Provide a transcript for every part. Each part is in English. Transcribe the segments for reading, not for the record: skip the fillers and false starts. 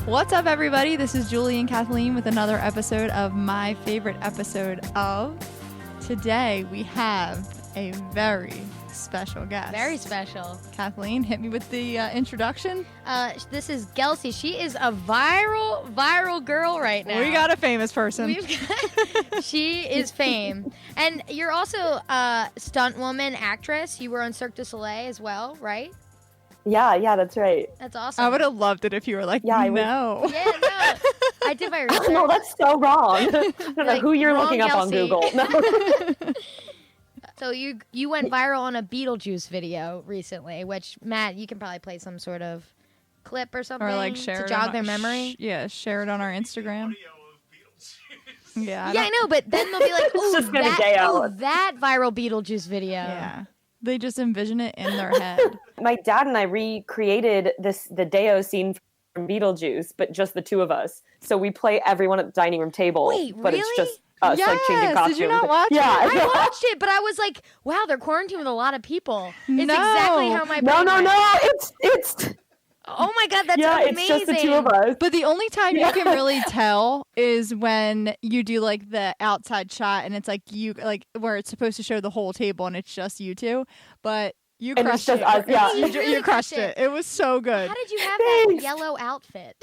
What's up, everybody? This is Julie and Kathleen with another episode of my favorite episode of. Today, we have a very special guest. Very special. Kathleen, hit me with the introduction. This is Gelsey. She is a viral girl right now. We got a famous person. She is fame. And you're also a stunt woman, actress. You were on Cirque du Soleil as well, right? Yeah, that's right. That's awesome. I would have loved it if you were like, no. Yeah, no. I did my research. No, that's so wrong. I don't know who you're looking up on Google. No. So you went viral on a Beetlejuice video recently, which, Matt, you can probably play some sort of clip or something Or like share to jog their memory. Share it on our Instagram. Yeah, I know, but then they'll be like, "Ooh, that viral Beetlejuice video." Yeah, they just envision it in their head. My dad and I recreated the Deo scene from Beetlejuice, but just the two of us. So we play everyone at the dining room table. Wait, but really? It's just us, yes. like changing costumes. Did you not watch it? I watched it, but I was like, "Wow, they're quarantined with a lot of people." It's exactly how my brain No. went. It's. Oh my God, that's amazing. It's just the two of us. But the only time you can really tell is when you do like the outside shot and it's like you like where it's supposed to show the whole table and it's just you two. But you and crushed it's just it. Us, yeah. You crushed it. It was so good. How did you have that yellow outfit?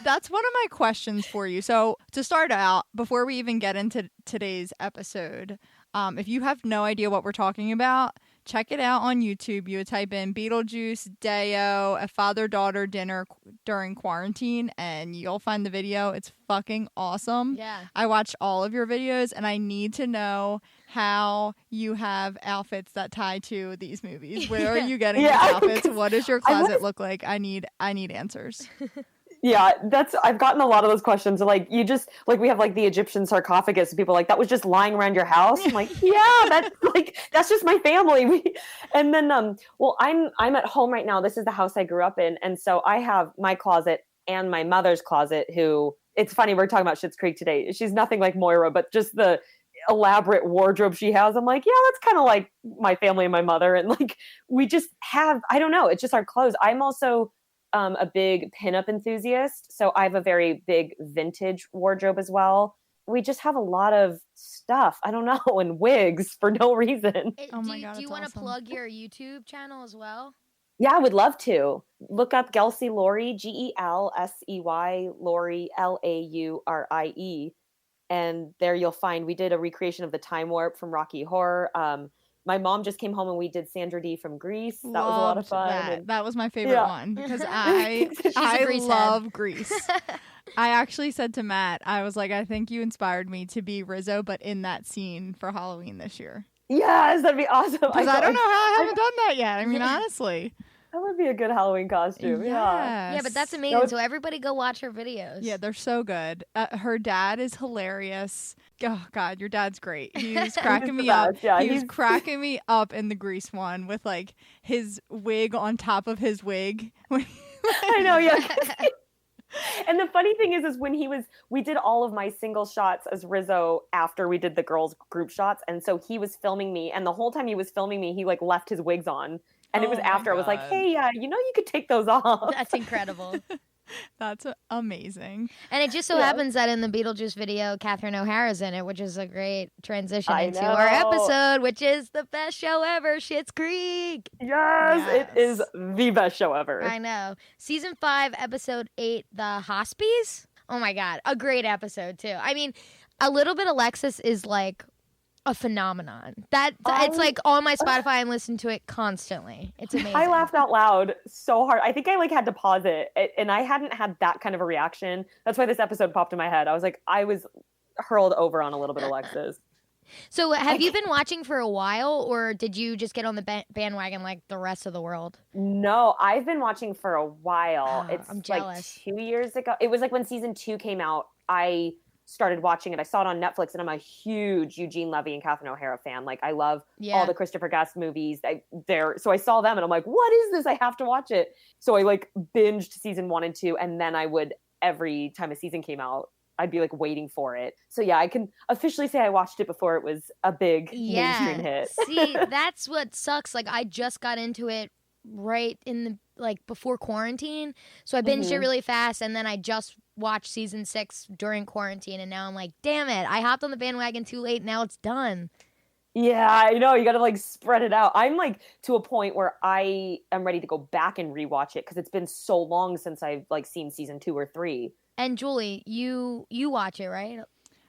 That's one of my questions for you. So to start out, before we even get into today's episode, if you have no idea what we're talking about, check it out on YouTube. You would type in Beetlejuice, Deo, a father-daughter dinner during quarantine, and you'll find the video. It's fucking awesome. Yeah. I watched all of your videos, and I need to know how you have outfits that tie to these movies. Where are you getting these outfits? What does your closet look like? I need answers. Yeah, I've gotten a lot of those questions. Like, you just, like, we have, like, the Egyptian sarcophagus, and people are like, that was just lying around your house? I'm like, yeah, that's just my family. And then, I'm at home right now. This is the house I grew up in, and so I have my closet and my mother's closet, who, it's funny, we're talking about Schitt's Creek today. She's nothing like Moira, but just the elaborate wardrobe she has, I'm like, yeah, that's kind of like my family and my mother, and, like, we just have, I don't know, it's just our clothes. I'm also a big pinup enthusiast, so I have a very big vintage wardrobe as well. We just have a lot of stuff, I don't know, and wigs for no reason. Oh my God, do you want to awesome. plug your YouTube channel as well? Yeah, I would love to. Look up Gelsey Laurie, Gelsey Laurie, Laurie, and there you'll find we did a recreation of the Time Warp from Rocky Horror. My mom just came home and we did Sandra Dee from Grease. That was a lot of fun. That was my favorite one because I love Grease. I actually said to Matt, I was like, I think you inspired me to be Rizzo, but in that scene for Halloween this year. Yes, that'd be awesome. Because I don't know how I haven't done that yet. I mean, honestly. That would be a good Halloween costume. Yes. Yeah, but that's amazing. So everybody go watch her videos. Yeah, they're so good. Her dad is hilarious. Oh, God, your dad's great. He's cracking me up. Yeah, he was cracking me up in the Grease one with, like, his wig on top of his wig. I know, yeah. And the funny thing is when we did all of my single shots as Rizzo after we did the girls group shots. And so he was filming me. And the whole time he was filming me, he, like, left his wigs on. And it was after I was like, hey, you could take those off. That's incredible. That's amazing. And it just so happens that in the Beetlejuice video, Catherine O'Hara's in it, which is a great transition into our episode, which is the best show ever, Schitt's Creek. Yes, it is the best show ever. I know. Season 5, episode 8, The Hospies. Oh my God, a great episode too. I mean, A Little Bit of Alexis is like a phenomenon. It's like on my Spotify and listen to it constantly. It's amazing. I laughed out loud so hard. I think I like had to pause it, and I hadn't had that kind of a reaction. That's why this episode popped in my head. I was like, I was hurled over on A Little Bit of Alexis. So have you been watching for a while, or did you just get on the bandwagon like the rest of the world? No, I've been watching for a while. It's I'm jealous. Like 2 years ago. It was like when season 2 came out, I started watching it. I saw it on Netflix, and I'm a huge Eugene Levy and Catherine O'Hara fan. Like, I love all the Christopher Guest movies. So I saw them, and I'm like, what is this? I have to watch it. So I, like, binged season 1 and 2, and then I would, every time a season came out, I'd be, like, waiting for it. So, yeah, I can officially say I watched it before it was a big mainstream hit. See, that's what sucks. Like, I just got into it right in the like before quarantine, so I binged it really fast, and then I just watched season 6 during quarantine, and now I'm like, damn it, I hopped on the bandwagon too late. Now it's done. Yeah, I know. You got to like spread it out. I'm like to a point where I am ready to go back and rewatch it because it's been so long since I've like seen season 2 or 3. And Julie, you watch it, right?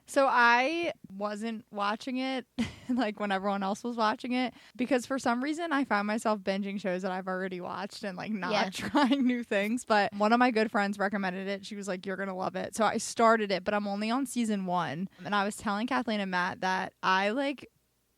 So I wasn't watching it like when everyone else was watching it because for some reason I found myself binging shows that I've already watched and like not trying new things. But one of my good friends recommended it. She was like, "You're going to love it." So I started it, but I'm only on season 1. And I was telling Kathleen and Matt that I like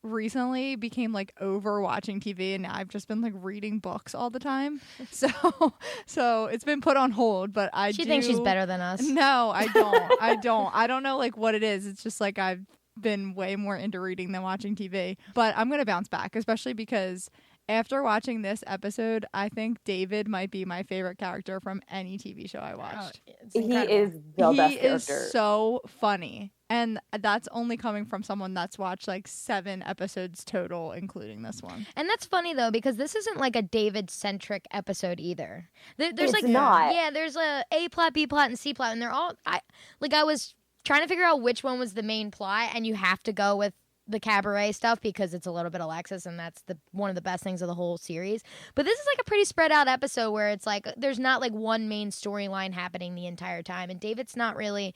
recently became like over watching TV, and now I've just been like reading books all the time. So it's been put on hold, but She thinks she's better than us. No, I don't. I don't know like what it is. It's just like I've been way more into reading than watching TV. But I'm going to bounce back, especially because after watching this episode, I think David might be my favorite character from any TV show I watched. He is the best character. He is so funny. And that's only coming from someone that's watched like 7 episodes total, including this one. And that's funny though, because this isn't like a David-centric episode either. There's it's like not. Yeah, there's a plot, B plot, and C plot, and they're all. I was trying to figure out which one was the main plot, and you have to go with the cabaret stuff because it's a little bit Alexis, and that's one of the best things of the whole series. But this is like a pretty spread out episode where it's like there's not like one main storyline happening the entire time, and David's not really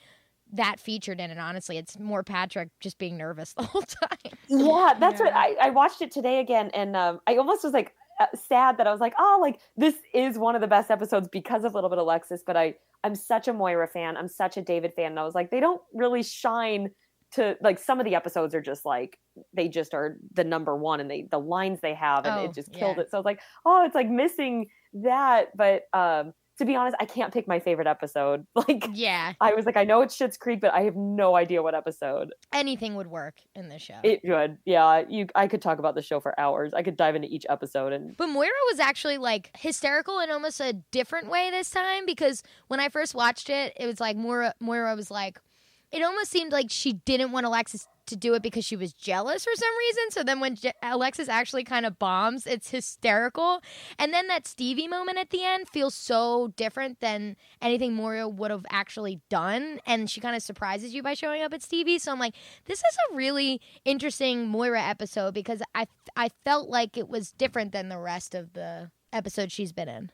that featured in it. Honestly, it's more Patrick just being nervous the whole time. Yeah, that's what I watched it today again, and I almost was like sad that I was like, oh, like this is one of the best episodes because of Little Bit of Alexis. But I'm such a Moira fan. I'm such a David fan, and I was like, they don't really shine to like some of the episodes are just like they just are the number one, and the lines they have, and it just killed it. So I was like, oh, it's like missing that, but to be honest, I can't pick my favorite episode. Like, I was like, I know it's Schitt's Creek, but I have no idea what episode. Anything would work in this show. It would, yeah. I could talk about the show for hours. I could dive into each episode. But Moira was actually like hysterical in almost a different way this time, because when I first watched it, it was like Moira was like, it almost seemed like she didn't want Alexis to do it because she was jealous for some reason. So then when Alexis actually kind of bombs, it's hysterical. And then that Stevie moment at the end feels so different than anything Moira would have actually done. And she kind of surprises you by showing up at Stevie. So I'm like, this is a really interesting Moira episode because I felt like it was different than the rest of the episodes she's been in.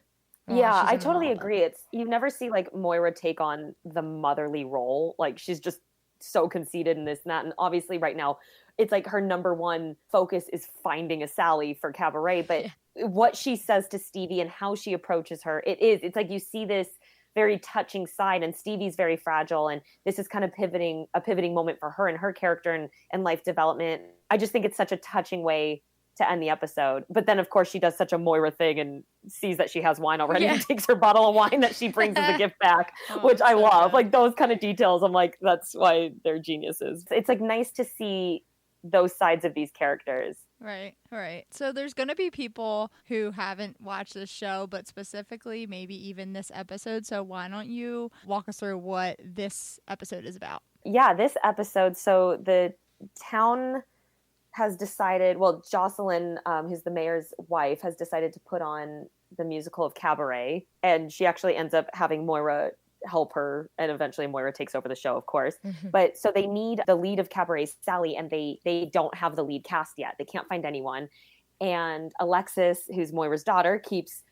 Yeah, I totally agree. You never see like Moira take on the motherly role. Like she's just so conceited in this and that. And obviously right now it's like her number one focus is finding a Sally for Cabaret. But what she says to Stevie and how she approaches her, it's like you see this very touching side, and Stevie's very fragile. And this is kind of a pivoting moment for her and her character and life development. I just think it's such a touching way to end the episode. But then of course she does such a Moira thing and sees that she has wine already and takes her bottle of wine that she brings as a gift back, which I love. Good. Like those kind of details, I'm like, that's why they're geniuses. It's like nice to see those sides of these characters. Right. So there's going to be people who haven't watched this show, but specifically maybe even this episode. So why don't you walk us through what this episode is about? Yeah, this episode. So the town has decided, well, Jocelyn, who's the mayor's wife, has decided to put on the musical of Cabaret. And she actually ends up having Moira help her. And eventually Moira takes over the show, of course. Mm-hmm. But so they need the lead of Cabaret, Sally, and they don't have the lead cast yet. They can't find anyone. And Alexis, who's Moira's daughter, keeps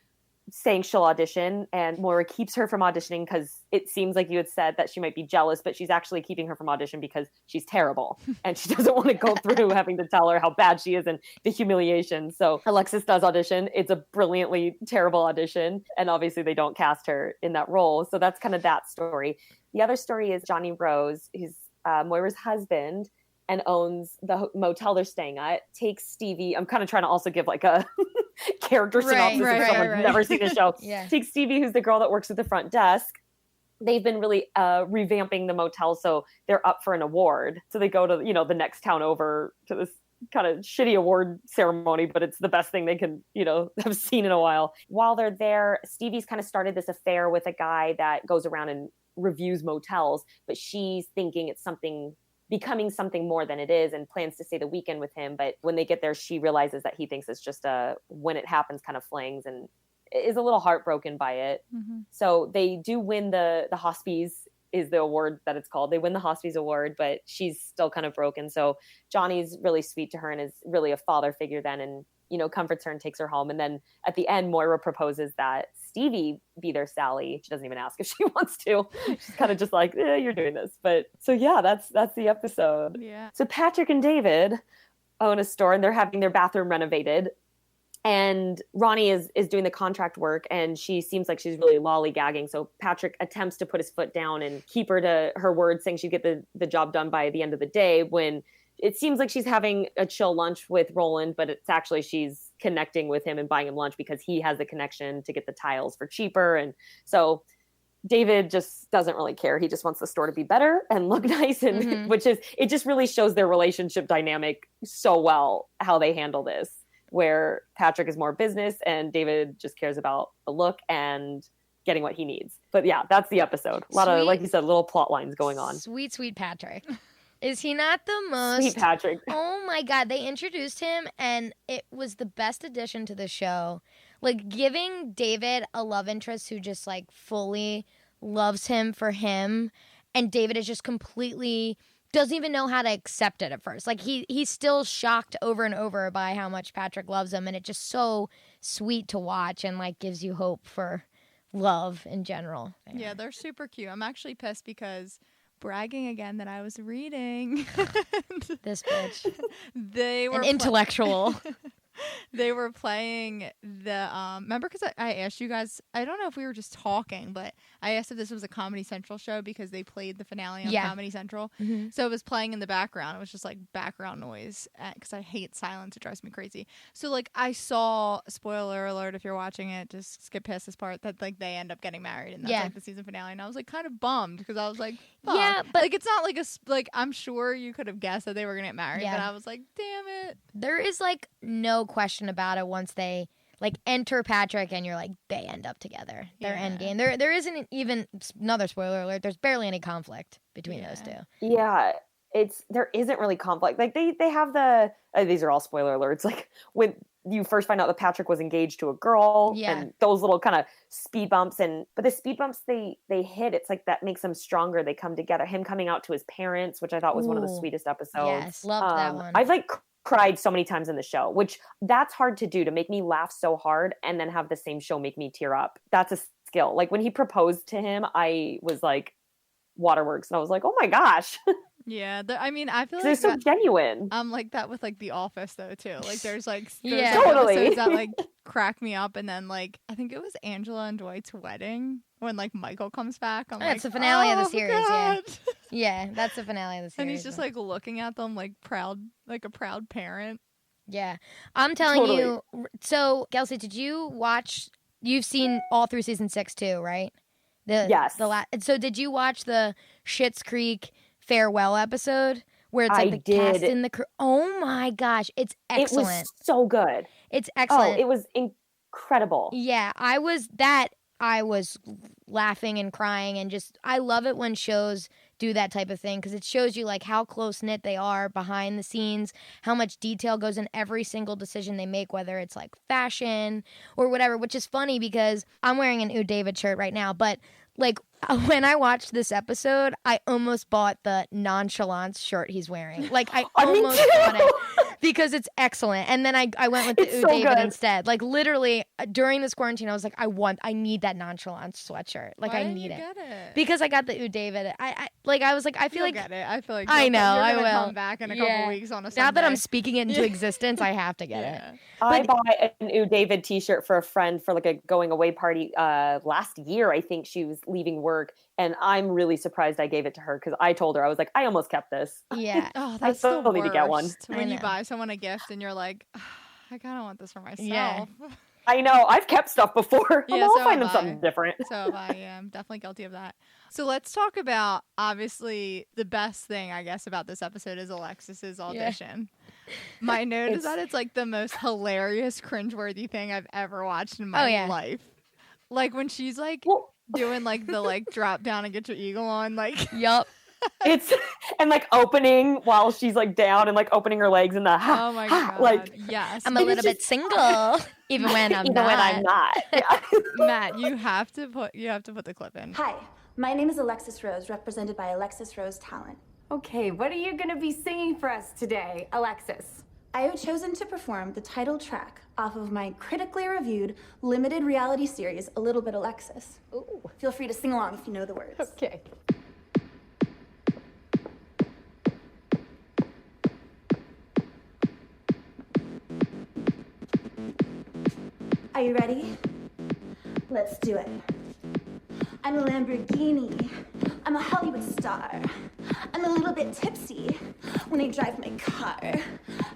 saying she'll audition, and Moira keeps her from auditioning because it seems like you had said that she might be jealous, but she's actually keeping her from audition because she's terrible and she doesn't want to go through having to tell her how bad she is and the humiliation. So Alexis does audition. It's a brilliantly terrible audition, and obviously they don't cast her in that role. So that's kind of that story. The other story is Johnny Rose, who's Moira's husband and owns the motel they're staying at, takes Stevie. I'm kind of trying to also give like a character synopsis if someone's never seen the show. Takes Stevie, who's the girl that works at the front desk. They've been really revamping the motel, so they're up for an award. So they go to, the next town over to this kind of shitty award ceremony, but it's the best thing they can, have seen in a while. While they're there, Stevie's kind of started this affair with a guy that goes around and reviews motels, but she's thinking it's something becoming something more than it is and plans to stay the weekend with him. But when they get there, she realizes that he thinks it's just a when it happens kind of flings and is a little heartbroken by it. Mm-hmm. So they do win the Hospies is the award that it's called. They win the Hospies award, but she's still kind of broken. So Johnny's really sweet to her and is really a father figure then, and comforts her and takes her home. And then at the end, Moira proposes that Stevie be their Sally. She doesn't even ask if she wants to. She's kind of just like, you're doing this. But so yeah, that's the episode. Yeah. So Patrick and David own a store and they're having their bathroom renovated. And Ronnie is doing the contract work and she seems like she's really lollygagging. So Patrick attempts to put his foot down and keep her to her word, saying she'd get the job done by the end of the day, when it seems like she's having a chill lunch with Roland, but it's actually she's connecting with him and buying him lunch because he has the connection to get the tiles for cheaper. And so David just doesn't really care. He just wants the store to be better and look nice. And it just really shows their relationship dynamic so well, how they handle this, where Patrick is more business and David just cares about the look and getting what he needs. But yeah, that's the episode. A lot of, like you said, little plot lines going on. Sweet Patrick. Is he not the most? Sweet Patrick. Oh my God. They introduced him and it was the best addition to the show. Like giving David a love interest who just like fully loves him for him. And David is just completely doesn't even know how to accept it at first. Like he's still shocked over and over by how much Patrick loves him. And it's just so sweet to watch and like gives you hope for love in general. Yeah, they're super cute. I'm actually pissed because bragging again that I was reading. This bitch. They were an intellectual. They were playing the remember because I asked you guys, I don't know if we were just talking, but I asked if this was a Comedy Central show because they played the finale on Comedy Central. So it was playing in the background. It was just like background noise because I hate silence. It drives me crazy. So like I saw, spoiler alert if you're watching it, just skip past this part, that like they end up getting married and that's like the season finale. And I was like kind of bummed because I was like, fuck. Yeah, but like it's not like like I'm sure you could have guessed that they were gonna get married, but I was like, damn it. There is like no question about it once they like enter Patrick and you're like they end up together. Their end game. There isn't even, another spoiler alert, there's barely any conflict between those two. Yeah. There isn't really conflict. Like they have these are all spoiler alerts. Like when you first find out that Patrick was engaged to a girl and those little kind of speed bumps but the speed bumps they hit, it's like that makes them stronger. They come together. Him coming out to his parents, which I thought was one of the sweetest episodes. Yes, loved that one. I've like cried so many times in the show, which that's hard to do, to make me laugh so hard and then have the same show make me tear up. That's a skill. Like when he proposed to him, I was like waterworks and I was like, oh my gosh. Yeah, I mean, I feel like they're so genuine. I'm like that with like The Office though too. Like there's like totally episodes that like crack me up, and then like I think it was Angela and Dwight's wedding when like Michael comes back. That's the finale of the series. God. Yeah, that's the finale of the series. And he's just like looking at them like proud, like a proud parent. Yeah, I'm telling you. So Gelsey, did you watch? You've seen all through season 6 too, right? Yes. So did you watch the Schitt's Creek farewell episode where it's like cast in the crew? Oh my gosh, it's excellent. It was so good. It's excellent. Oh, it was incredible. Yeah, I was laughing and crying, and just I love it when shows do that type of thing because it shows you like how close knit they are behind the scenes, how much detail goes in every single decision they make, whether it's like fashion or whatever, which is funny because I'm wearing an Ooh David shirt right now, but like when I watched this episode, I almost bought the nonchalance shirt he's wearing. Like I almost bought it because it's excellent. And then I went with the Ooh David instead. Like literally during this quarantine, I was like, I need that nonchalance sweatshirt. Like Why I didn't need you it get it because I got the Ooh David. I was like, I feel You'll like get it. I feel like I know you're I gonna will come back in a couple weeks on a Sunday. Now that I'm speaking it into existence, I have to get it. I bought an Ooh David t-shirt for a friend for like a going away party last year. I think she was leaving work, and I'm really surprised I gave it to her because I told her, I was like, I almost kept this. Yeah. Oh, that's I still need to get one. When you buy someone a gift and you're like, I kind of want this for myself. Yeah. I know. I've kept stuff before. Yeah, I'll find them something different. So have I. Yeah, I'm definitely guilty of that. So let's talk about, obviously, the best thing, I guess, about this episode is Alexis's audition. Yeah. My note is that it's like the most hilarious, cringeworthy thing I've ever watched in my life. Like when she's like doing like the like drop down and get your eagle on, like. Yup. It's and like opening while she's like down and like opening her legs in the Oh my god! like Yes, I'm a little bit single, even when I'm even not. when I'm not. Yeah. Matt, you have to put the clip in. Hi, my name is Alexis Rose, represented by Alexis Rose Talent. Okay, what are you going to be singing for us today, Alexis? I have chosen to perform the title track off of my critically reviewed limited reality series, A Little Bit of Alexis. Ooh. Feel free to sing along if you know the words. Okay. Are you ready? Let's do it. I'm a Lamborghini. I'm a Hollywood star. I'm a little bit tipsy when I drive my car.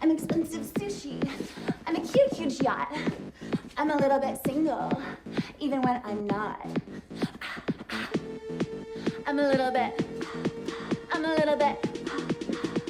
I'm expensive sushi. I'm a cute, huge yacht. I'm a little bit single, even when I'm not. I'm a little bit. I'm a little bit.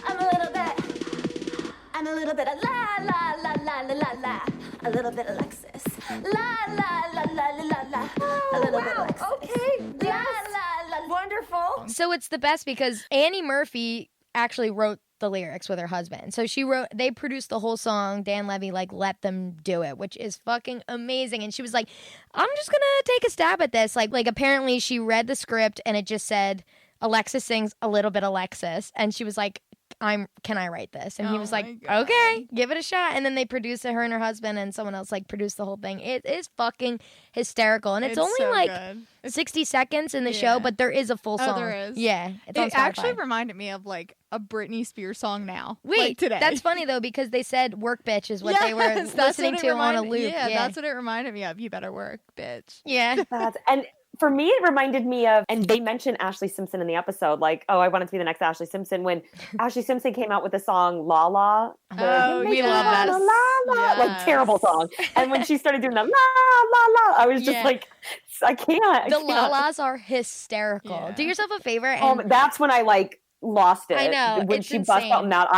I'm a little bit. I'm a little bit of la la la la la la la. A little bit Alexis. La la la la la la la. A little bit Alexis. Okay. La Yes. la la. Wonderful. So it's the best because Annie Murphy actually wrote the lyrics with her husband. So they produced the whole song. Dan Levy like let them do it, which is fucking amazing. And she was like, I'm just gonna take a stab at this. Like apparently she read the script and it just said Alexis sings A Little Bit Alexis, and she was like, can I write this? And he Oh was my like, God. okay, give it a shot. And then they produced it, her and her husband, and someone else like produced the whole thing. It is fucking hysterical. And it's only so like good. 60 seconds in the Yeah. show, but there is a full Oh, song. there is? Yeah. It's on It Spotify. actually reminded me of like a Britney Spears song now. Wait, like today. that's funny though because they said "work bitch" is what they were Yes, that's listening what it to on a reminded- loop. Yeah, that's what it reminded me of. You better work, bitch. yeah. And for me, it reminded me of, and they mentioned Ashley Simpson in the episode, like, oh, I wanted to be the next Ashley Simpson. When Ashley Simpson came out with the song La La. Oh, we yes. love that. La, la, la, like, Yes. terrible song. And when she started doing the La La La, I was just Yeah. like, I can't. The la-las are hysterical. Yeah. Do yourself a favor and That's when I like lost it. I know, When it's she bust out insane. in that,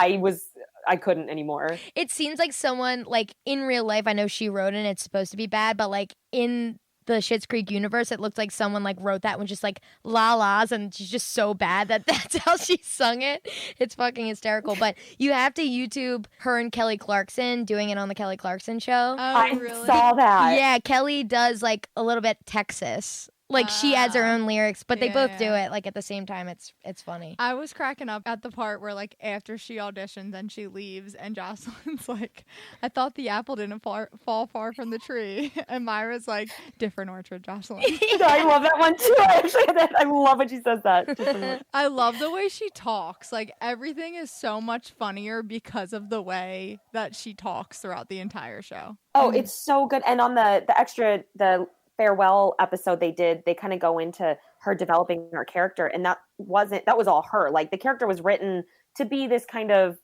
I couldn't anymore. it seems like someone like in real life, I know she wrote it and it's supposed to be bad, but like in the Schitt's Creek universe, it looked like someone like wrote that one just like la-las and she's just so bad that that's how she sung it. It's fucking hysterical. But you have to YouTube her and Kelly Clarkson doing it on the Kelly Clarkson show. Oh, I really? saw that. Yeah, Kelly does like a little bit Texas. Like she adds her own lyrics, but they both do yeah. it like at the same time. It's funny. I was cracking up at the part where, like, after she auditions and she leaves, and Jocelyn's like, I thought the apple didn't fall far from the tree. And Myra's like, different orchard, Jocelyn. I love that one too. I love when she says that. I love the way she talks. Like, everything is so much funnier because of the way that she talks throughout the entire show. Oh, it's so good. And on the farewell episode they kind of go into her developing her character, and that was all her. Like, the character was written to be this kind of,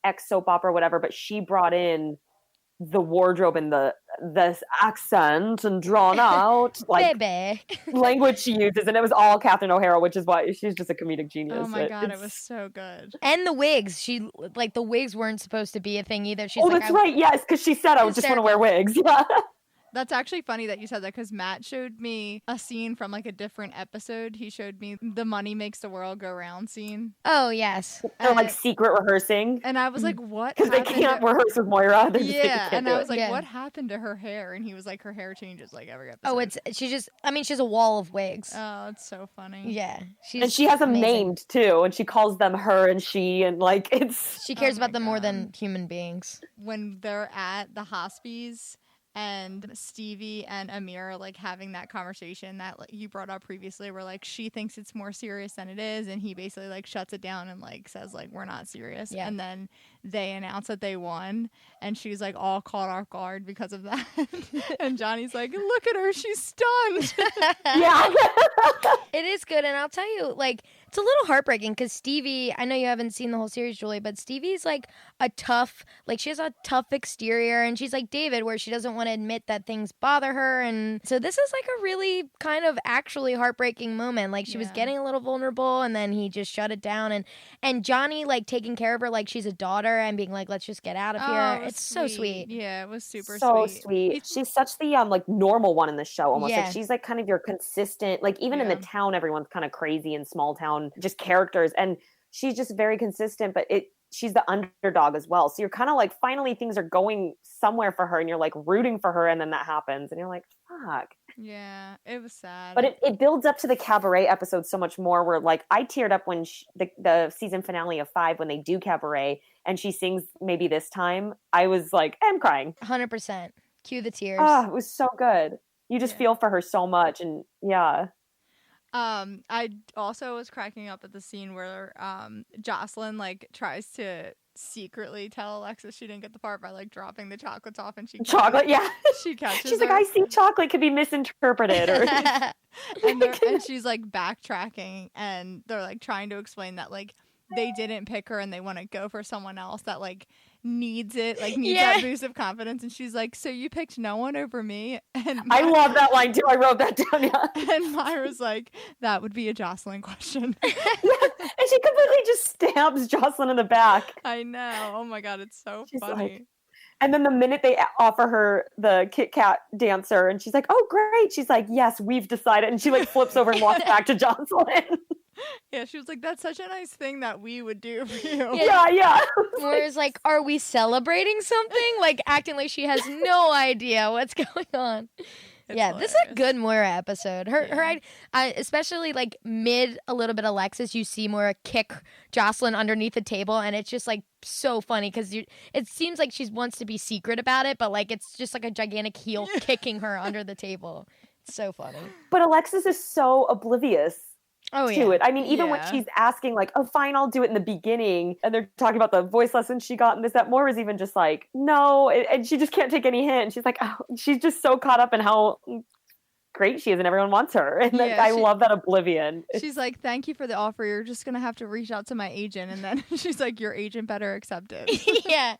ex soap opera, whatever, but she brought in the wardrobe and the accent and drawn out like Baby. language she uses, and it was all Catherine O'Hara, which is why she's just a comedic genius. Oh my God, it It's- was so good. And the wigs. She like the wigs weren't supposed to be a thing either. She's Oh, like, that's right. Yes, because she said I just want to wear wigs. Yeah. That's actually funny that you said that, because Matt showed me a scene from like a different episode. He showed me the money makes the world go round scene. Oh yes. They're like secret rehearsing And I was like, what because they happened can't to- rehearse with Moira. They just Yeah, can't and do I it. was like, Yeah. what happened to her hair? And he was like, her hair changes like every episode. Oh, she's a wall of wigs. Oh, it's so funny. Yeah. And she has them amazing. named too, and she calls them her and she, and like it's. She cares Oh my about them more God. than human beings. When they're at the Hospies and Stevie and Amir are like having that conversation that like, you brought up previously, where like she thinks it's more serious than it is, and he basically like shuts it down and like says like, we're not serious. Yeah. And then they announce that they won, and she's like all caught off guard because of that. And Johnny's like, look at her, she's stunned. Yeah. It is good, and I'll tell you, like, it's a little heartbreaking because Stevie, I know you haven't seen the whole series, Julie, but Stevie's like she has a tough exterior, and she's like David, where she doesn't want to admit that things bother her. And so this is like a really kind of actually heartbreaking moment. Like, she was Yeah. getting a little vulnerable, and then he just shut it down. And Johnny, like, taking care of her like she's a daughter and being like, let's just get out of Oh, here. it was It's so sweet. Yeah, it was super so sweet. sweet. She's such the like normal one in the show almost. Yeah. Like she's like kind of your consistent, like even in the Yeah. town everyone's kind of crazy in small town town, just characters. And she's just very consistent, but she's the underdog as well. So you're kind of like, finally things are going somewhere for her and you're like rooting for her. And then that happens and you're like, fuck. Yeah, it was sad. But it builds up to the cabaret episode so much more where like I teared up when the season finale of 5, when they do cabaret and she sings Maybe This Time. I was like, I'm crying. 100%. Cue the tears. Oh, it was so good. You just feel for her so much. And yeah. I also was cracking up at the scene where Jocelyn like tries to secretly tell Alexis she didn't get the part by like dropping the chocolates off, and she catches she's her. like, I see chocolate could be misinterpreted, or and she's like backtracking, and they're like trying to explain that like they didn't pick her and they want to go for someone else that like needs that boost of confidence. And she's like, so you picked no one over me? And I love that line too. I wrote that down. Yeah. And Myra's like, that would be a Jocelyn question. And she completely just stabs Jocelyn in the back. I know. Oh my God, it's so She's funny. Like, and then the minute they offer her the Kit Kat dancer and she's like, oh great, she's like, yes, we've decided, and she like flips over and walks back to Jocelyn. Yeah, she was like, that's such a nice thing that we would do for you. Yeah. Whereas, like, are we celebrating something? Like, acting like she has no idea what's going on. This is a good Moira episode. Her, especially like mid a little bit Alexis, you see Moira kick Jocelyn underneath the table, and it's just like so funny because it seems like she wants to be secret about it, but like it's just like a gigantic heel kicking her under the table. It's so funny. But Alexis is so oblivious. To it. I mean, even when she's asking, like, oh, fine, I'll do it in the beginning, and they're talking about the voice lessons she got and this, that, Moira's even just like, no, and she just can't take any hint. And she's like, oh, she's just so caught up in how great she is and everyone wants her. And I love that oblivion. She's like, thank you for the offer. You're just going to have to reach out to my agent. And then she's like, your agent better accept it. Yeah.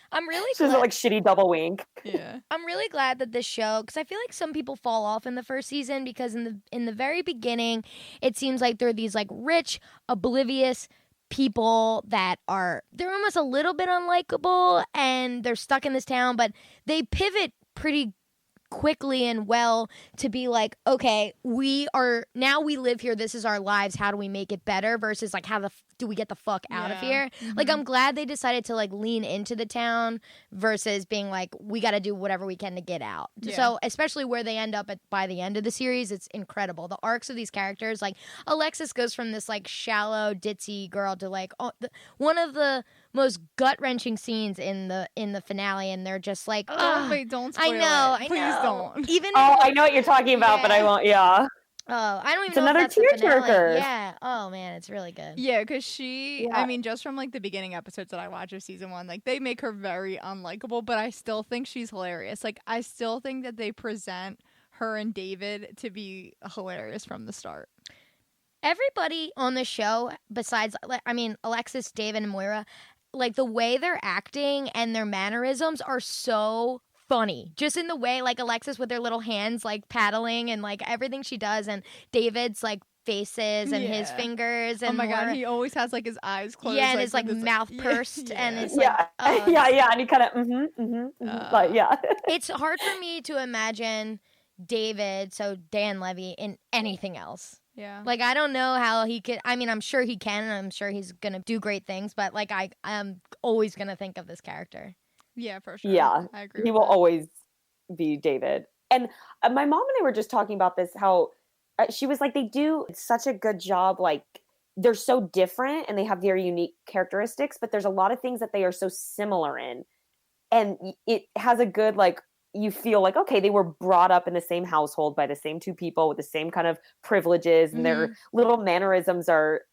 I'm really glad. She's like shitty double wink. Yeah. I'm really glad that this show, because I feel like some people fall off in the first season because in the very beginning, it seems like they're these like rich, oblivious people that they're almost a little bit unlikable and they're stuck in this town, but they pivot pretty quickly and well to be like, okay, we live here, this is our lives, how do we make it better, versus like how do we get the fuck out of here? Mm-hmm. Like, I'm glad they decided to like lean into the town versus being like, we got to do whatever we can to get out. So especially where they end up by the end of the series, it's incredible. The arcs of these characters, like Alexis goes from this like shallow ditzy girl to like one of the most gut-wrenching scenes in the finale, and they're just like, wait, don't spoil it. Please don't. Even I know what you're talking about, but I won't. Yeah. Oh, I don't even it's know another if that's tearjerker. Yeah. Oh man, it's really good. Yeah, because I mean, just from like the beginning episodes that I watched of season 1, like they make her very unlikable, but I still think she's hilarious. Like, I still think that they present her and David to be hilarious from the start. Everybody on the show, besides, I mean, Alexis, David, and Moira, like the way they're acting and their mannerisms are so funny. Just in the way, like Alexis with their little hands like paddling and like everything she does, and David's like faces and his fingers. And oh my God, he always has like his eyes closed. Yeah, and his like mouth pursed, and it's and he kind of but it's hard for me to imagine David, so Dan Levy, in anything else. Yeah. Like, I don't know how he could. I mean, I'm sure he can, and I'm sure he's gonna do great things, but like I'm always gonna think of this character. Yeah, for sure. Yeah, I agree. He will always be David. And my mom and I were just talking about this, how she was like, they do such a good job. Like, they're so different and they have very unique characteristics, but there's a lot of things that they are so similar in. And it has a good, like, you feel like, okay, they were brought up in the same household by the same two people with the same kind of privileges, and their little mannerisms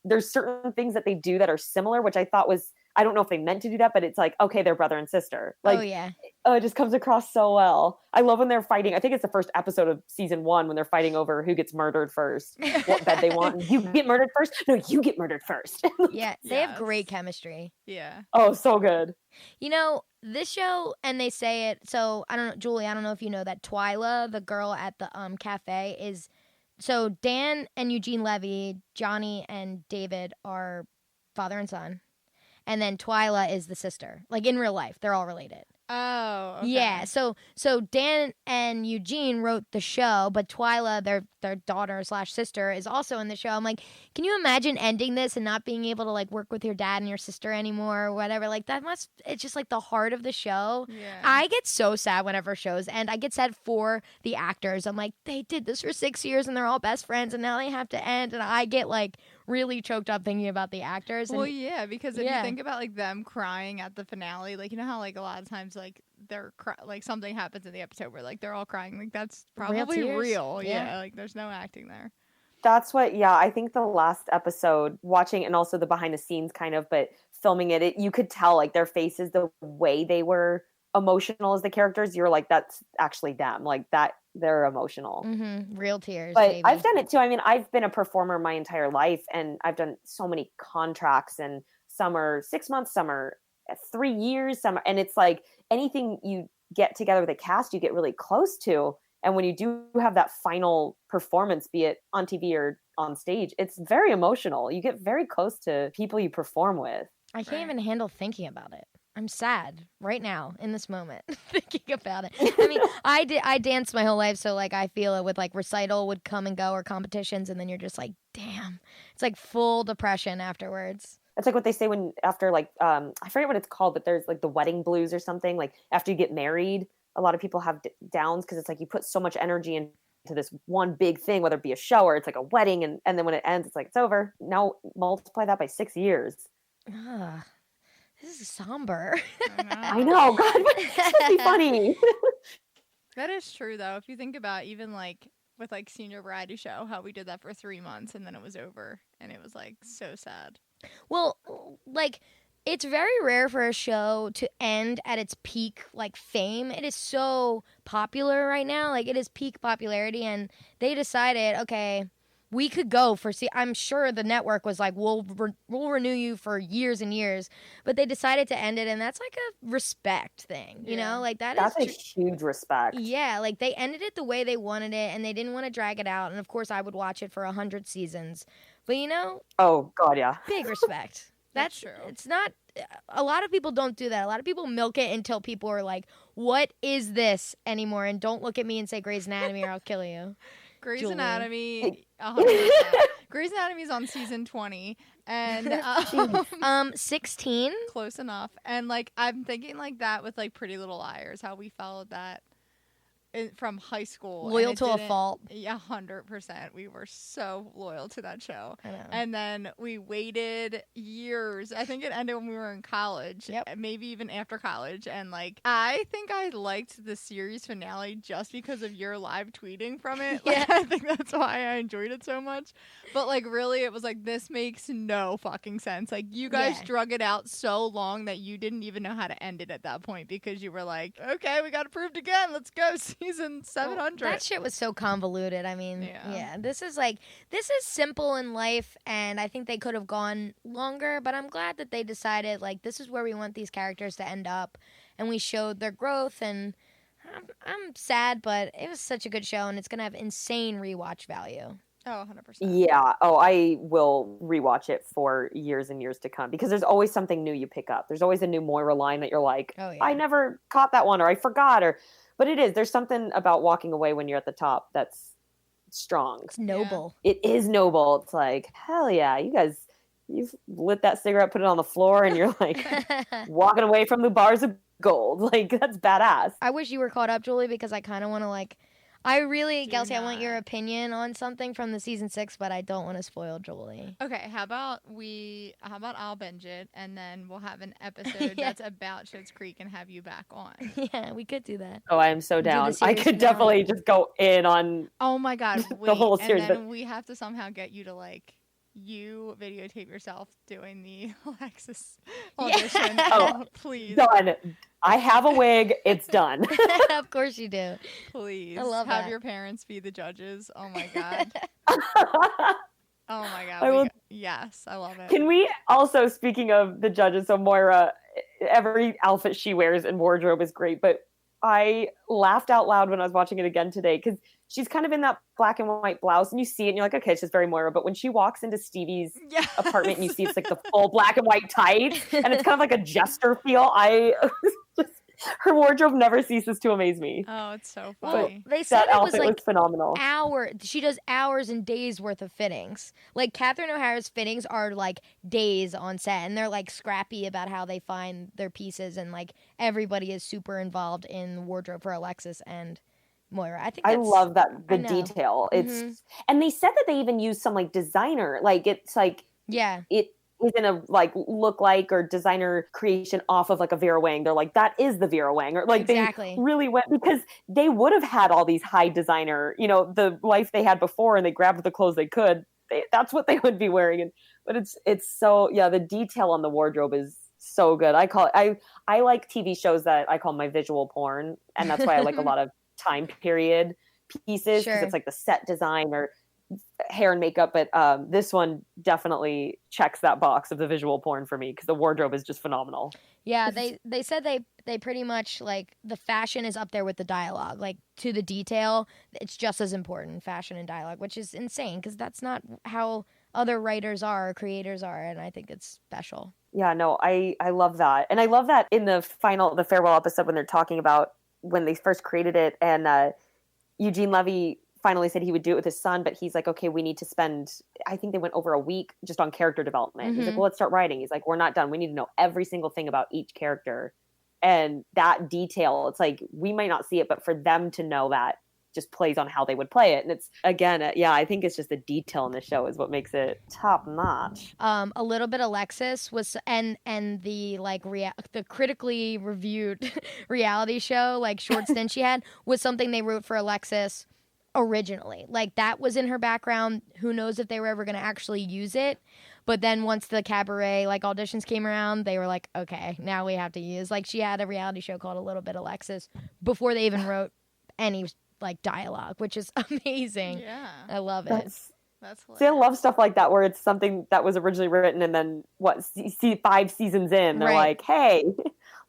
there's certain things that they do that are similar, which I thought was, I don't know if they meant to do that, but it's like, okay, they're brother and sister. Like, it just comes across so well. I love when they're fighting. I think it's the first episode of season 1 when they're fighting over who gets murdered first, what bed they want. You get murdered first? No, you get murdered first. Yeah, they have great chemistry. Yeah. Oh, so good. You know, this show, and they say it, so I don't know, Julie, I don't know if you know that Twyla, the girl at the cafe, is, so Dan and Eugene Levy, Johnny and David are father and son. And then Twyla is the sister. Like, in real life, they're all related. Oh, okay. Yeah, so Dan and Eugene wrote the show, but Twyla, their daughter / sister, is also in the show. I'm like, can you imagine ending this and not being able to like work with your dad and your sister anymore or whatever? Like it's just like the heart of the show. Yeah. I get so sad whenever shows end. I get sad for the actors. I'm like, they did this for 6 years and they're all best friends and now they have to end, and I get like really choked up thinking about the actors. Well, And yeah, because if you think about like them crying at the finale, like you know how like a lot of times like they're like something happens in the episode where like they're all crying, like that's probably tears. real. Yeah. Yeah, like there's no acting there. That's what, yeah, I think the last episode, watching, and also the behind the scenes kind of, but filming it, you could tell like their faces, the way they were emotional as the characters. You're like, that's actually them. Like that, they're emotional. Real tears. But baby. I've done it too. I mean, I've been a performer my entire life, and I've done so many contracts, and some are 6 months, some are 3 years, some, and it's like anything you get together with a cast, you get really close to. And when you do have that final performance, be it on TV or on stage, it's very emotional. You get very close to people you perform with. I can't even handle thinking about it. I'm sad right now in this moment thinking about it. I mean, I danced my whole life, so like I feel it with like recital would come and go or competitions, and then you're just like, damn, it's like full depression afterwards. It's like what they say when after like I forget what it's called, but there's like the wedding blues or something. Like after you get married, a lot of people have downs because it's like you put so much energy into this one big thing, whether it be a show or it's like a wedding, and then when it ends, it's like it's over. Now multiply that by 6 years. This is somber. I know. God, it's really funny. That is true though. If you think about even like with like Senior Variety Show, how we did that for 3 months and then it was over, and it was like so sad. Well, like it's very rare for a show to end at its peak like fame. It is so popular right now. Like it is peak popularity, and they decided, okay, we could go for I'm sure the network was like, we'll renew you for years and years, but they decided to end it, and that's like a respect thing, you know, like that's a huge respect. Yeah, like they ended it the way they wanted it, and they didn't want to drag it out. And of course, I would watch it for 100 seasons, but you know, oh God, yeah, big respect. That's true. It's not. A lot of people don't do that. A lot of people milk it until people are like, "What is this anymore?" And don't look at me and say Grey's Anatomy, or I'll kill you. Grey's Julie. Anatomy, 100%. Grey's Anatomy's on season 20, and 16. Close enough. And like I'm thinking like that with like Pretty Little Liars, how we followed that from high school. Loyal to a fault. Yeah, 100%. We were so loyal to that show. I know. And then we waited years. I think it ended when we were in college. Yep. Maybe even after college. And like I think I liked the series finale just because of your live tweeting from it. Like, Yeah. I think that's why I enjoyed it so much. But like really it was like, this makes no fucking sense. Like you guys drug it out so long that you didn't even know how to end it at that point, because you were like, okay, we got approved again. Let's go. Season 700. That shit was so convoluted. I mean, yeah, this is simple in life, and I think they could have gone longer, but I'm glad that they decided, like, this is where we want these characters to end up, and we showed their growth, and I'm sad, but it was such a good show, and it's going to have insane rewatch value. Oh, 100%. Yeah. Oh, I will rewatch it for years and years to come, because there's always something new you pick up. There's always a new Moira line that you're like, oh, yeah. I never caught that one, or I forgot, but there's something about walking away when you're at the top that's strong. It's noble. It is noble. It's like, hell yeah, you've lit that cigarette, put it on the floor, and you're like walking away from the bars of gold. Like, that's badass. I wish you were caught up, Julie, because I kind of want to like, Gelsey, I want your opinion on something from the season 6, but I don't want to spoil Julie. Okay, how about I'll binge it, and then we'll have an episode that's about Schitt's Creek and have you back on. Yeah, we could do that. Oh, I am so down. I could finale. definitely just go in on Oh my God, wait, the whole series. And then we have to somehow get you to like, you videotape yourself doing the Alexis audition. Oh, please. Done. I have a wig. It's done. Of course you do. Please. I love have that. your parents be the judges. Oh my God. Oh my God. I will- Yes, I love it. Can we also, speaking of the judges, so Moira, every outfit she wears in wardrobe is great, but I laughed out loud when I was watching it again today, because she's kind of in that black and white blouse, and you see it and you're like, okay, it's just very Moira. But when she walks into Stevie's apartment and you see it's like the full black and white tights, and it's kind of like a jester feel, Her wardrobe never ceases to amaze me. Oh, it's so Well, funny. they said That it was outfit like was phenomenal. she does hours and days worth of fittings. Like Catherine O'Hara's fittings are like days on set, and they're like scrappy about how they find their pieces, and like everybody is super involved in the wardrobe for Alexis and Moira. I love that the know. detail. And they said that they even used some like designer, like it's like it isn't a like look like or designer creation off of like a Vera Wang. They're like, that is the Vera Wang, or like they really went, because they would have had all these high designer, you know, the life they had before, and they grabbed the clothes they could. That's what they would be wearing. But it's so, yeah, the detail on the wardrobe is so good. I like TV shows that I call my visual porn, and that's why I like a lot of time period pieces, because it's like the set design or hair and makeup, but this one definitely checks that box of the visual porn for me, because the wardrobe is just phenomenal. Yeah, they said they pretty much like the fashion is up there with the dialogue, like to the detail. It's just as important, fashion and dialogue, which is insane because that's not how other writers are or creators are, and I think it's special. Yeah, no, I love that. And I love that in the farewell episode when they're talking about when they first created it, and Eugene Levy finally said he would do it with his son, but he's like, okay, we need to spend, I think they went over a week just on character development. He's like, well, let's start writing. He's like, we're not done. We need to know every single thing about each character. And that detail, it's like, we might not see it, but for them to know that just plays on how they would play it. And it's, again, I think it's just the detail in the show is what makes it top notch. A Little Bit Alexis was, and the like the critically reviewed reality show, like short stint she had, was something they wrote for Alexis originally. Like that was in her background. Who knows if they were ever going to actually use it. But then once the cabaret like auditions came around, they were like, okay, now we have to use, like, she had a reality show called A Little Bit Alexis before they even wrote any like dialogue, which is amazing. Yeah. I love it. That's hilarious. See, I love stuff like that where it's something that was originally written and then 5 seasons in, they're like, hey,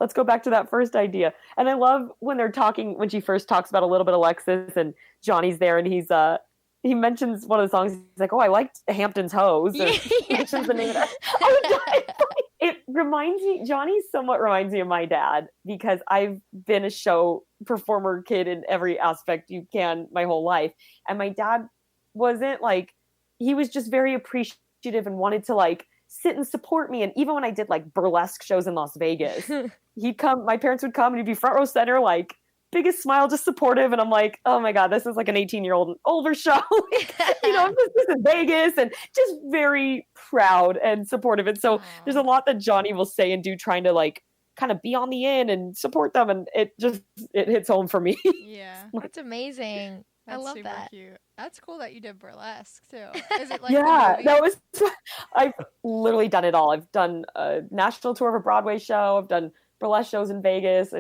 let's go back to that first idea. And I love when they're talking, when she first talks about A Little Bit Alexis and Johnny's there and he mentions one of the songs. He's like, oh, I liked Hampton's Hose. Mentions the name of that. It reminds me, Johnny somewhat reminds me of my dad, because I've been a show performer kid in every aspect you can my whole life. And my dad wasn't like, he was just very appreciative and wanted to like sit and support me. And even when I did like burlesque shows in Las Vegas, my parents would come and he'd be front row center, like biggest smile, just supportive. And I'm like, oh my God, this is like an 18-year-old older show. This is Vegas, and just very proud and supportive. And so there's a lot that Johnny will say and do trying to like kind of be on the in and support them. And it hits home for me. Yeah. That's amazing. That's I love super that. Cute. That's cool that you did burlesque too. Is it like I've literally done it all. I've done a national tour of a Broadway show. I've done burlesque shows in Vegas.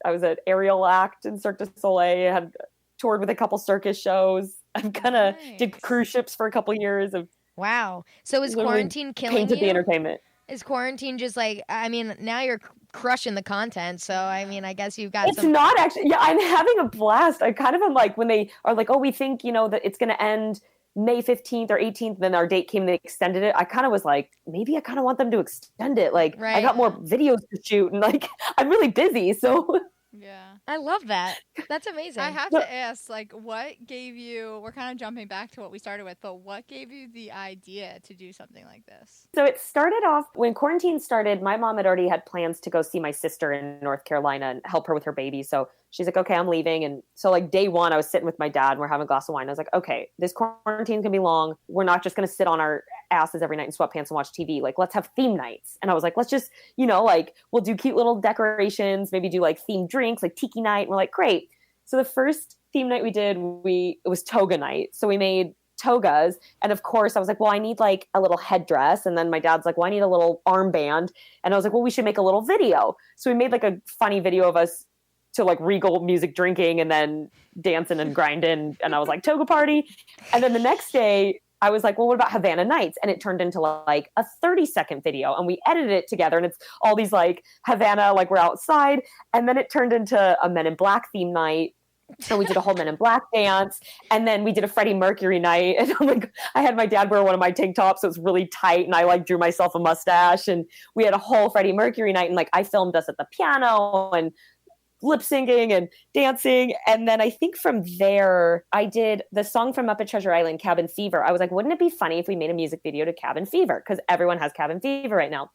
I was an aerial act in Cirque du Soleil. I had toured with a couple circus shows. I've did cruise ships for a couple years. Wow. So is quarantine killing you? Painted the entertainment. Is quarantine just like, I mean, now you're crushing the content. So, I mean, I guess you've got It's not actually, yeah, I'm having a blast. I kind of am like, when they are like, oh, we think, that it's going to end May 15th or 18th, then our date came, they extended it. I kind of was like, maybe I kind of want them to extend it. Like, I got more videos to shoot, and like, I'm really busy. So, yeah. I love that. That's amazing. I have to ask, like, what gave you, we're kind of jumping back to what we started with, but what gave you the idea to do something like this? So it started off when quarantine started. My mom had already had plans to go see my sister in North Carolina and help her with her baby. So she's like, okay, I'm leaving. And so like day one, I was sitting with my dad and we're having a glass of wine. I was like, okay, this quarantine's gonna be long. We're not just gonna sit on our asses every night in sweatpants and watch TV. Like, let's have theme nights. And I was like, let's just, like, we'll do cute little decorations, maybe do like themed drinks, like tiki night. And we're like, great. So the first theme night we did, it was toga night. So we made togas. And of course I was like, well, I need like a little headdress. And then my dad's like, well, I need a little armband. And I was like, well, we should make a little video. So we made like a funny video of us to like regal music drinking and then dancing and grinding. And I was like, toga party. And then the next day I was like, well, what about Havana Nights? And it turned into like a 30-second video, and we edited it together. And it's all these like Havana, like we're outside. And then it turned into a Men in Black theme night. So we did a whole Men in Black dance. And then we did a Freddie Mercury night. And I had my dad wear one of my tank tops. So it was really tight. And I like drew myself a mustache. And we had a whole Freddie Mercury night. And like I filmed us at the piano and lip syncing and dancing. And then I think from there, I did the song from Muppet Treasure Island, Cabin Fever. I was like, wouldn't it be funny if we made a music video to Cabin Fever? Because everyone has Cabin Fever right now.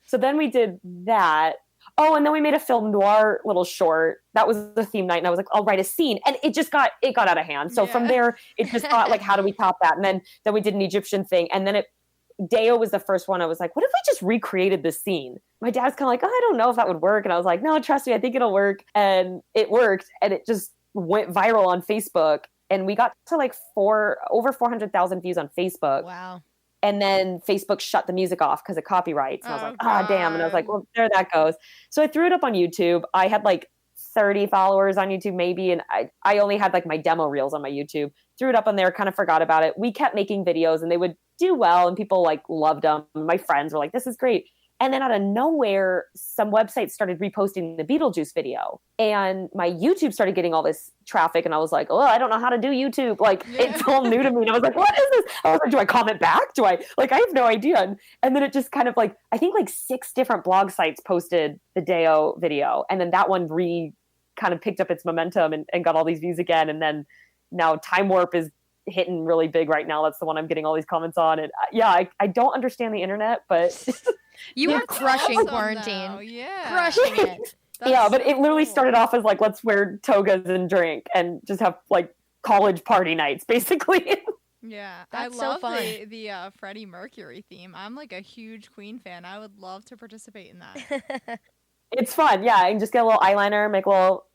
So then we did that. Oh, and then we made a film noir little short. That was the theme night. And I was like, I'll write a scene. And it got out of hand. So from there, it just got like, how do we top that? And then we did an Egyptian thing. And then Deo was the first one. I was like, what if we just recreated this scene? My dad's kind of like, oh, I don't know if that would work. And I was like, no, trust me, I think it'll work. And it worked. And it just went viral on Facebook. And we got to like over 400,000 views on Facebook. Wow. And then Facebook shut the music off because of copyrights. And I was like, damn. And I was like, God. well, there that goes. So I threw it up on YouTube. I had like 30 followers on YouTube maybe. And I only had like my demo reels on my YouTube. Threw it up on there, kind of forgot about it. We kept making videos and they would do well. And people like loved them. My friends were like, this is great. And then out of nowhere, some websites started reposting the Beetlejuice video. And my YouTube started getting all this traffic. And I was like, oh, I don't know how to do YouTube. Like, it's all new to me. And I was like, what is this? I was like, do I comment back? I have no idea. And then it just kind of like, I think like 6 different blog sites posted the Deo video. And then that one kind of picked up its momentum and got all these views again. And then now Time Warp is hitting really big right now. That's the one I'm getting all these comments on. And I don't understand the internet, but... You were crushing awesome, quarantine. though. Yeah. Crushing it. Yeah, but it literally started off as like, let's wear togas and drink and just have like college party nights, basically. Yeah, That's I so love fun. the Freddie Mercury theme. I'm like a huge Queen fan. I would love to participate in that. It's fun. Yeah, I can just get a little eyeliner, make a little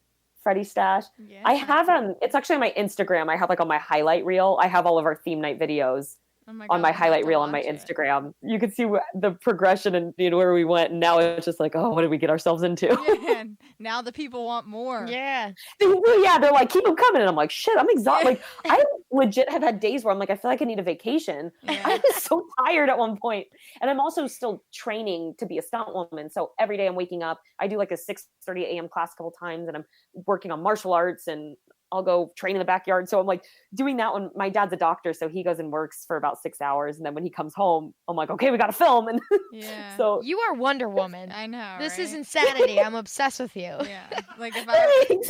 Freddie stash. Yeah. I have it's actually on my Instagram. I have like on my highlight reel, I have all of our theme night videos. Oh my On God, my I have highlight to reel on my watch it. Instagram. You can see the progression and where we went. And now it's just like, oh, what did we get ourselves into? Yeah, and now the people want more. Yeah. They're like, keep them coming. And I'm like, shit, I'm exhausted. Like, I legit have had days where I'm like, I feel like I need a vacation. Yeah. I was so tired at one point. And I'm also still training to be a stunt woman. So every day I'm waking up. I do like a 6:30 a.m. class a couple times. And I'm working on martial arts and I'll go train in the backyard. So I'm like doing that when my dad's a doctor. So he goes and works for about 6 hours. And then when he comes home, I'm like, okay, we got to film. And Yeah. so You are Wonder Woman. I know. This is right? insanity. I'm obsessed with you. Yeah. Like Thanks.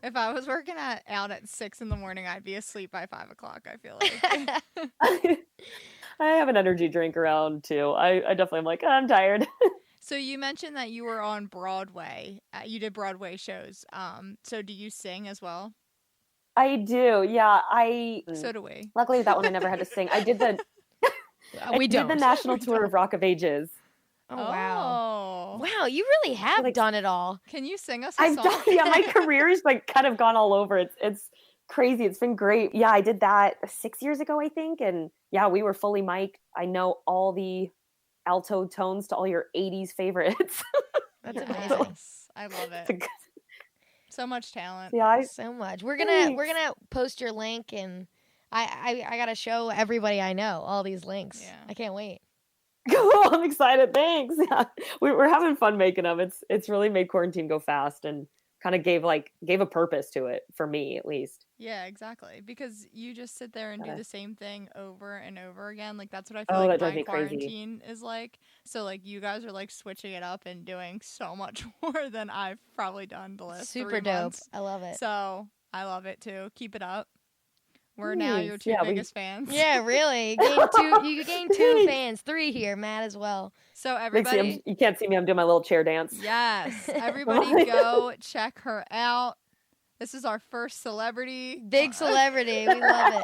if I was working out at 6 in the morning, I'd be asleep by 5 o'clock. I feel like. I have an energy drink around too. I definitely am like, oh, I'm tired. So you mentioned that you were on Broadway. You did Broadway shows. So do you sing as well? I do. Yeah. So do we. Luckily that one I never had to sing. I did the We did don't. the national tour of Rock of Ages. Oh, wow. Oh. Wow, you really have Like- done it all. Can you sing us a I've song? done, yeah, my career's like kind of gone all over. It's crazy. It's been great. Yeah, I did that 6 years ago, I think. And yeah, we were fully mic'd. I know all the alto tones to all your 80s favorites. That's Yeah. amazing. Yes, I love it. So much talent. Yeah, So much. We're gonna post your link, and I gotta show everybody I know all these links. Yeah. I can't wait. cool. I'm excited. Thanks. Yeah, we're having fun making them. It's really made quarantine go fast and kind of gave a purpose to it for me at least. Yeah, exactly. Because you just sit there and do Yeah. the same thing over and over again. Like that's what I Oh, feel that like drives my me crazy. quarantine is like. So like you guys are like switching it up and doing so much more than I've probably done the last Super 3 dope. months. I love it. So I love it too. Keep it up. We're now your Thanks. 2 Yeah, we- biggest fans. Yeah, really. You gained 2 fans, 3 here, Matt as well. So Thanks, everybody, you can't see me. I'm doing my little chair dance. yes, everybody go check her out. This is our first celebrity. Big celebrity. We love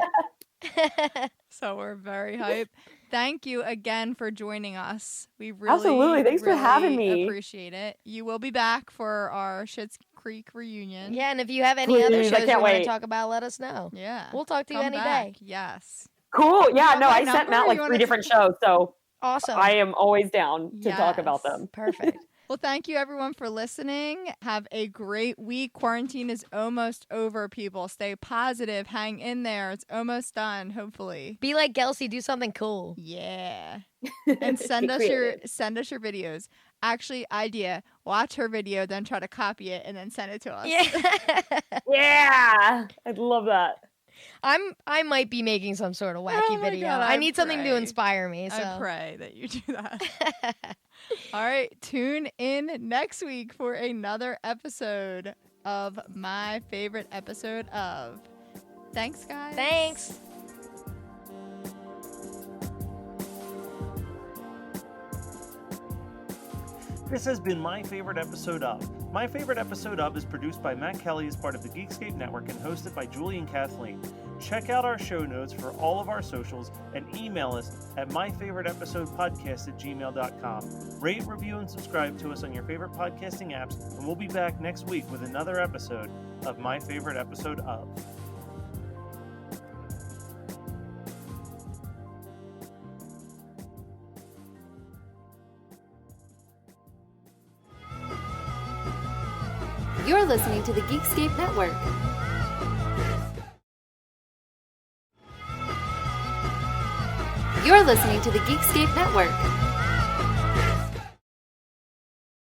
it. So we're very hyped. Thank you again for joining us. We really, Absolutely. Thanks for having really me. Appreciate it. You will be back for our Schitt's Creek reunion. Yeah, and if you have any other Please, I shows you can't want to wait. talk about, let us know. Yeah. We'll talk to you Come any back. day. Yes. Cool. Yeah, have no, my I sent number? Matt like You 3 wanna different shows, so Awesome. I am always down to talk about Yes. them. Perfect. Well, thank you everyone for listening. Have a great week. Quarantine is almost over, people. Stay positive. Hang in there. It's almost done, hopefully. Be like Gelsey. Do something cool. Yeah. And send Be us your creative. videos. Actually, idea. Watch her video, then try to copy it and then send it to us. Yeah. Yeah, I'd love that. I might be making some sort of wacky Oh my video. God, I I need something to pray. inspire me. So. I pray that you do that. All right, tune in next week for another episode of my favorite episode of. Thanks, guys. Thanks. This has been My Favorite Episode Of. My Favorite Episode Of is produced by Matt Kelly as part of the Geekscape Network and hosted by Julie and Kathleen. Check out our show notes for all of our socials and email us at myfavoriteepisodepodcast@gmail.com. Rate, review, and subscribe to us on your favorite podcasting apps, and we'll be back next week with another episode of My Favorite Episode Of. You're listening to the Geekscape Network. You're listening to the Geekscape Network.